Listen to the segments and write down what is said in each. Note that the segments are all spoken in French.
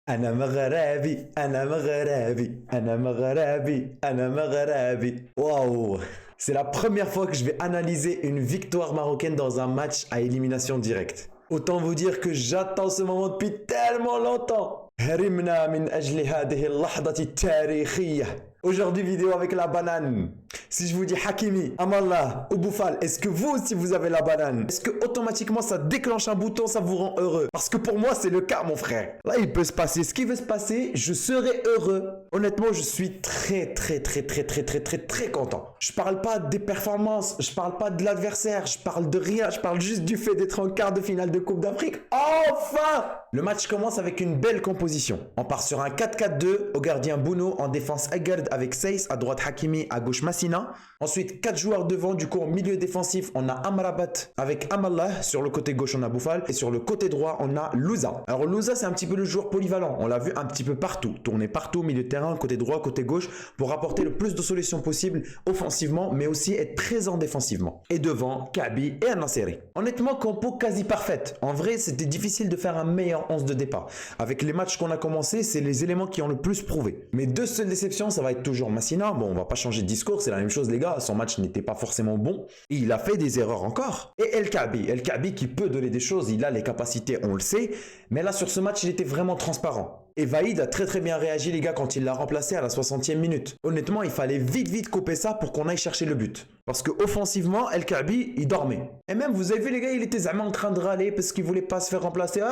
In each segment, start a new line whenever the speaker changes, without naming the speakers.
أنا مغربي أنا مغربي أنا مغربي أنا مغربي. Waouh! C'est la première fois que je vais analyser une victoire marocaine dans un match à élimination directe. Autant vous dire que j'attends ce moment depuis tellement longtemps. هرمنا من أجل هذه اللحظة التاريخية. Aujourd'hui, vidéo avec la banane. Si je vous dis Hakimi, Amallah ou Boufal, est-ce que vous aussi vous avez la banane? Est-ce que automatiquement ça déclenche un bouton, ça vous rend heureux? Parce que pour moi, c'est le cas, mon frère. Là, il peut se passer ce qui veut se passer, je serai heureux. Honnêtement, je suis très content. Je parle pas des performances, je parle pas de l'adversaire, je parle de rien, je parle juste du fait d'être en quart de finale de Coupe d'Afrique. Enfin! Le match commence avec une belle composition. On part sur un 4-4-2, au gardien Bouno, en défense Agard avec Seiss, à droite Hakimi, à gauche Massina. Ensuite, 4 joueurs devant, du coup au milieu défensif, on a Amrabat avec Amallah, sur le côté gauche on a Boufal, et sur le côté droit on a Louza. Alors Louza c'est un petit peu le joueur polyvalent, on l'a vu un petit peu partout, tourner partout au milieu de terrain, côté droit, côté gauche, pour apporter le plus de solutions possibles offensivement, mais aussi être présent défensivement. Et devant, Kabi et Anasseri. Honnêtement, compo quasi parfaite. En vrai, c'était difficile de faire un meilleur 11 de départ. Avec les matchs qu'on a commencé, c'est les éléments qui ont le plus prouvé. Mais deux seules déceptions, ça va être toujours Massina. Bon, on va pas changer de discours, c'est la même chose les gars, son match n'était pas forcément bon. Et il a fait des erreurs encore. Et El Kaabi qui peut donner des choses, il a les capacités, on le sait. Mais là, sur ce match, il était vraiment transparent. Et Vaïd a très bien réagi les gars quand il l'a remplacé à la 60e minute. Honnêtement, il fallait vite couper ça pour qu'on aille chercher le but. Parce que offensivement, El Kaabi, il dormait. Et même, vous avez vu les gars, il était vraiment en train de râler parce qu'il voulait pas se faire remplacer.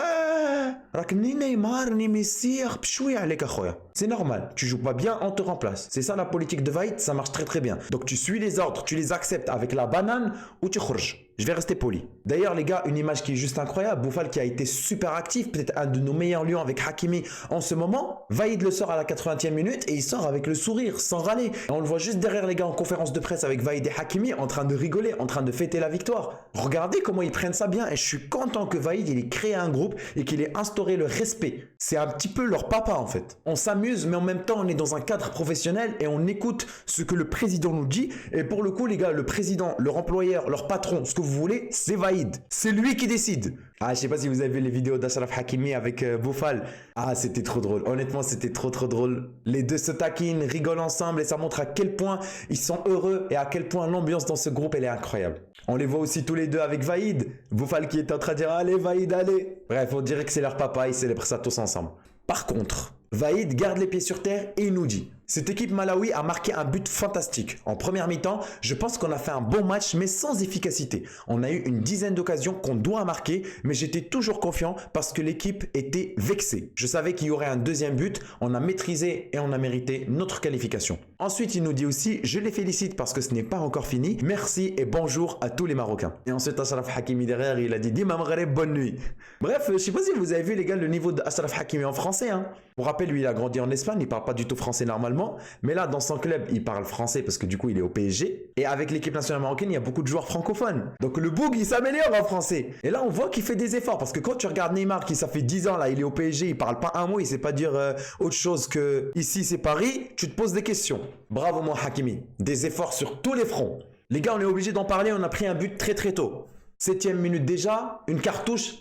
C'est normal, tu joues pas bien, on te remplace. C'est ça la politique de Vaïd, ça marche très bien. Donc tu suis les ordres, tu les acceptes avec la banane ou tu khurj. Je vais rester poli. D'ailleurs les gars, une image qui est juste incroyable, Boufal qui a été super actif, peut-être un de nos meilleurs lions avec Hakimi en ce moment. Vaïd le sort à la 80e minute et il sort avec le sourire, sans râler. Et on le voit juste derrière les gars en conférence de presse avec Vaïd et Hakimi en train de rigoler, en train de fêter la victoire. Regardez comment ils prennent ça bien et je suis content que Vaïd il ait créé un groupe et qu'il ait instauré le respect. C'est un petit peu leur papa en fait. On s'amuse mais en même temps on est dans un cadre professionnel et on écoute ce que le président nous dit. Et pour le coup les gars, le président, leur employeur, leur patron, ce que vous voulez, c'est Vaïd. C'est lui qui décide. Ah, je sais pas si vous avez vu les vidéos d'Achraf Hakimi avec Boufal. Ah, c'était trop drôle. Honnêtement, c'était trop drôle. Les deux se taquinent, rigolent ensemble et ça montre à quel point ils sont heureux et à quel point l'ambiance dans ce groupe, elle est incroyable. On les voit aussi tous les deux avec Vaïd. Boufal qui est en train de dire « Allez Vaïd, allez !» Bref, on dirait que c'est leur papa, ils célèbrent ça tous ensemble. Par contre, Vaïd garde les pieds sur terre et il nous dit « Cette équipe malawi a marqué un but fantastique. En première mi-temps, je pense qu'on a fait un bon match mais sans efficacité. On a eu une dizaine d'occasions qu'on doit marquer, mais j'étais toujours confiant parce que l'équipe était vexée. Je savais qu'il y aurait un deuxième but, on a maîtrisé et on a mérité notre qualification. » Ensuite, il nous dit aussi « Je les félicite parce que ce n'est pas encore fini. Merci et bonjour à tous les Marocains. » Et ensuite, Achraf Hakimi derrière, il a dit « Dima Maghreb, bonne nuit. » Bref, je sais pas si vous avez vu les gars le niveau d'Achraf Hakimi en français. Hein. Pour rappel, lui, il a grandi en Espagne, il parle pas du tout français normalement. Mais là, dans son club, il parle français parce que du coup, il est au PSG. Et avec l'équipe nationale marocaine, il y a beaucoup de joueurs francophones. Donc le boug, il s'améliore en français. Et là, on voit qu'il fait des efforts. Parce que quand tu regardes Neymar, qui ça fait 10 ans, là, il est au PSG, il parle pas un mot, il sait pas dire autre chose que ici, c'est Paris, tu te poses des questions. Bravo, mon Hakimi. Des efforts sur tous les fronts. Les gars, on est obligé d'en parler, on a pris un but très tôt. 7e minute déjà, une cartouche.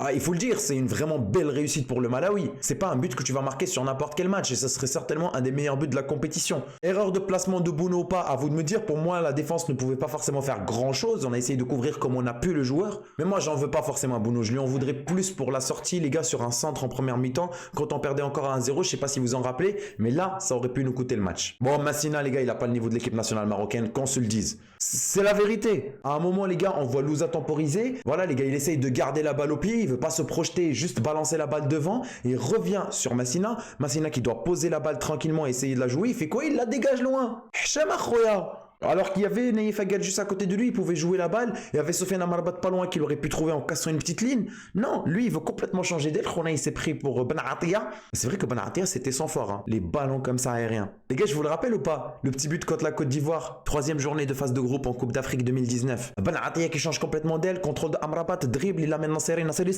Ah, il faut le dire, c'est une vraiment belle réussite pour le Malawi. C'est pas un but que tu vas marquer sur n'importe quel match et ça serait certainement un des meilleurs buts de la compétition. Erreur de placement de Bouno ou pas, à vous de me dire. Pour moi, la défense ne pouvait pas forcément faire grand chose. On a essayé de couvrir comme on a pu le joueur. Mais moi, j'en veux pas forcément à Bouno. Je lui en voudrais plus pour la sortie, les gars, sur un centre en première mi-temps. Quand on perdait encore à 1-0, je sais pas si vous en rappelez. Mais là, ça aurait pu nous coûter le match. Bon, Massina, les gars, il a pas le niveau de l'équipe nationale marocaine, qu'on se le dise. C'est la vérité. À un moment, les gars, on voit Louza temporiser. Voilà, les gars, il essaye de garder la balle au pied. Il veut pas se projeter, juste balancer la balle devant et revient sur Massina. Massina qui doit poser la balle tranquillement et essayer de la jouer. Il fait quoi? Il la dégage loin. Hicham Akhoya. Alors qu'il y avait Naïf Agad juste à côté de lui, il pouvait jouer la balle. Il y avait Sofiane Amrabat pas loin qu'il aurait pu trouver en cassant une petite ligne. Non, lui, il veut complètement changer d'aile. Khona, il s'est pris pour Ben Atia. C'est vrai que Ben Atia, c'était son fort. Hein. Les ballons comme ça aériens. Les gars, je vous le rappelle ou pas? Le petit but contre la Côte d'Ivoire. 3e journée de phase de groupe en Coupe d'Afrique 2019. Ben Atia qui change complètement d'aile. Contrôle de Amrabat, dribble, il amène Nasseri. Nasseri,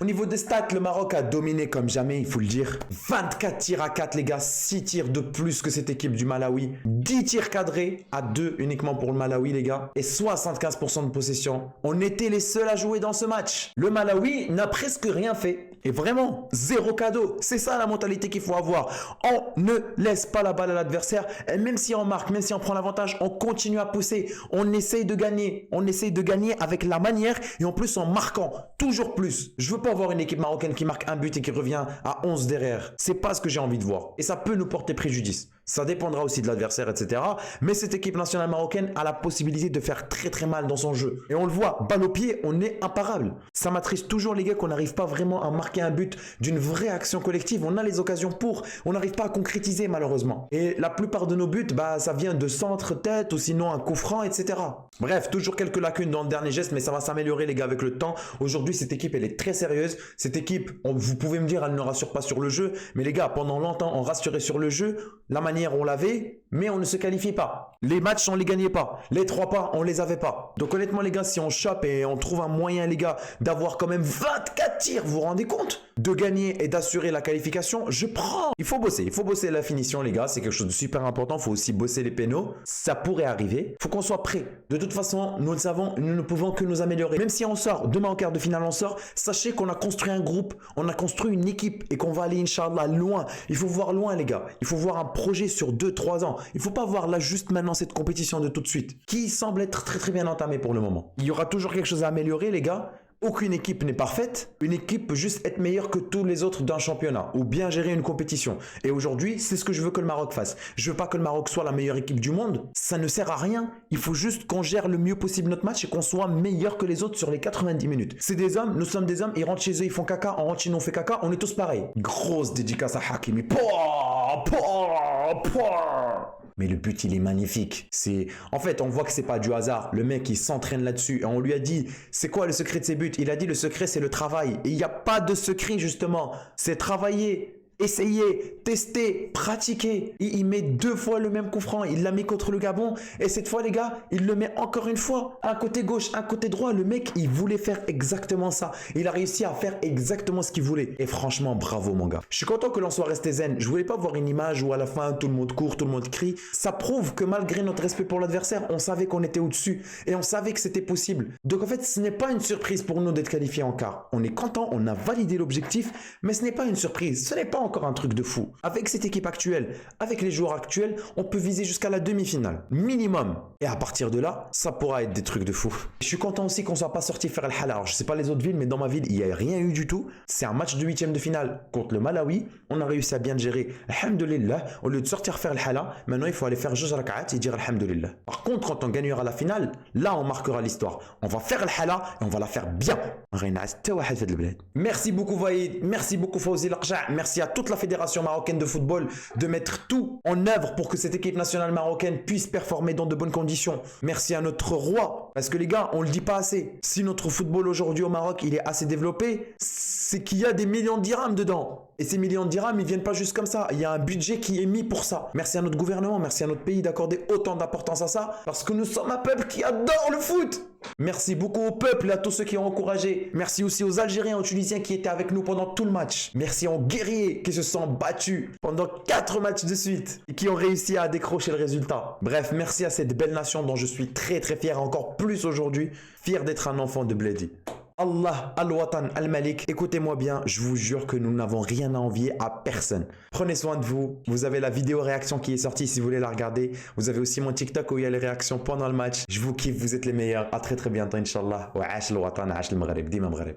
au niveau des stats, le Maroc a dominé comme jamais, il faut le dire. 24 tirs à 4, les gars. 6 tirs de plus que cette équipe du Malawi. 10 tirs cadrés à 2 uniquement pour le Malawi, les gars, et 75% de possession. On était les seuls à jouer dans ce match. Le Malawi n'a presque rien fait. Et vraiment, zéro cadeau. C'est ça la mentalité qu'il faut avoir. On ne laisse pas la balle à l'adversaire. Et même si on marque, même si on prend l'avantage, on continue à pousser. On essaye de gagner. On essaye de gagner avec la manière et en plus en marquant toujours plus. Je veux pas voir une équipe marocaine qui marque un but et qui revient à 11 derrière. C'est pas ce que j'ai envie de voir. Et ça peut nous porter préjudice. Ça dépendra aussi de l'adversaire, etc. Mais cette équipe nationale marocaine a la possibilité de faire très très mal dans son jeu. Et on le voit, balle au pied, on est imparable. Ça m'attriste toujours les gars qu'on n'arrive pas vraiment à marquer un but d'une vraie action collective. On a les occasions pour, on n'arrive pas à concrétiser malheureusement. Et la plupart de nos buts, ça vient de centre, tête ou sinon un coup franc, etc. Bref, toujours quelques lacunes dans le dernier geste, mais ça va s'améliorer les gars avec le temps. Aujourd'hui, cette équipe, elle est très sérieuse. Cette équipe, vous pouvez me dire, elle ne rassure pas sur le jeu. Mais les gars, pendant longtemps, on rassurait sur le jeu. La manière on l'avait, mais on ne se qualifiait pas. Les matchs, on les gagnait pas. Les 3 pas, on les avait pas. Donc honnêtement les gars, si on chope et on trouve un moyen les gars d'avoir quand même 24 tirs, vous vous rendez compte? De gagner et d'assurer la qualification, je prends. Il faut bosser la finition les gars, c'est quelque chose de super important. Il faut aussi bosser les pénaux, ça pourrait arriver. Il faut qu'on soit prêt. De toute façon, nous le savons, nous ne pouvons que nous améliorer. Même si on sort, demain en quart de finale on sort, sachez qu'on a construit un groupe, on a construit une équipe et qu'on va aller Inch'Allah loin. Il faut voir loin les gars, il faut voir un projet sur 2-3 ans. Il ne faut pas voir là juste maintenant cette compétition de tout de suite, qui semble être très très bien entamée pour le moment. Il y aura toujours quelque chose à améliorer les gars. Aucune équipe n'est parfaite. Une équipe peut juste être meilleure que tous les autres d'un championnat ou bien gérer une compétition. Et aujourd'hui, c'est ce que je veux que le Maroc fasse. Je veux pas que le Maroc soit la meilleure équipe du monde. Ça ne sert à rien. Il faut juste qu'on gère le mieux possible notre match et qu'on soit meilleur que les autres sur les 90 minutes. C'est des hommes, nous sommes des hommes, ils rentrent chez eux, ils font caca, on rentre chez nous, on fait caca, on est tous pareils. Grosse dédicace à Hakimi. Mais le but, il est magnifique. En fait, on voit que c'est pas du hasard. Le mec, il s'entraîne là-dessus. Et on lui a dit, c'est quoi le secret de ses buts? Il a dit, le secret, c'est le travail. Et il n'y a pas de secret, justement. C'est travailler. Essayer, tester, pratiquer. Il met 2 fois le même coup franc. Il l'a mis contre le Gabon. Et cette fois, les gars, il le met encore une fois. Un côté gauche, un côté droit. Le mec, il voulait faire exactement ça. Il a réussi à faire exactement ce qu'il voulait. Et franchement, bravo, mon gars. Je suis content que l'on soit resté zen. Je voulais pas voir une image où à la fin, tout le monde court, tout le monde crie. Ça prouve que malgré notre respect pour l'adversaire, on savait qu'on était au-dessus. Et on savait que c'était possible. Donc en fait, ce n'est pas une surprise pour nous d'être qualifiés en quart. On est content, on a validé l'objectif. Mais ce n'est pas une surprise. Ce n'est pas encore un truc de fou. Avec cette équipe actuelle, avec les joueurs actuels, on peut viser jusqu'à la demi-finale. Minimum. Et à partir de là, ça pourra être des trucs de fou. Je suis content aussi qu'on soit pas sorti faire le Hala. Alors, je sais pas les autres villes, mais dans ma ville, il n'y a rien eu du tout. C'est un match de 8e de finale contre le Malawi. On a réussi à bien le gérer. Alhamdulillah. Au lieu de sortir faire le Hala, maintenant il faut aller faire Juz Rak'at et dire Alhamdulillah. Par contre, quand on gagnera la finale, là on marquera l'histoire. On va faire le Hala et on va la faire bien. Merci beaucoup Vaïd. Merci beaucoup Fawzi Lakja. Merci à toute la fédération marocaine de football de mettre tout en œuvre pour que cette équipe nationale marocaine puisse performer dans de bonnes conditions. Merci à notre roi, parce que les gars, on le dit pas assez. Si notre football aujourd'hui au Maroc, il est assez développé, c'est qu'il y a des millions de dirhams dedans. Et ces millions de dirhams, ils viennent pas juste comme ça. Il y a un budget qui est mis pour ça. Merci à notre gouvernement, merci à notre pays d'accorder autant d'importance à ça, parce que nous sommes un peuple qui adore le foot. Merci beaucoup au peuple et à tous ceux qui ont encouragé. Merci aussi aux Algériens et aux Tunisiens qui étaient avec nous pendant tout le match. Merci aux guerriers qui se sont battus pendant 4 matchs de suite et qui ont réussi à décrocher le résultat. Bref, merci à cette belle nation dont je suis très très fier, encore plus aujourd'hui, fier d'être un enfant de Bledi. Allah, Al-Watan, Al-Malik, écoutez-moi bien, je vous jure que nous n'avons rien à envier à personne. Prenez soin de vous, vous avez la vidéo réaction qui est sortie si vous voulez la regarder. Vous avez aussi mon TikTok où il y a les réactions pendant le match. Je vous kiffe, vous êtes les meilleurs. À très très bientôt, Inch'Allah. Wa ash al-Watan, ash al-Maghrib, dima Maghrib.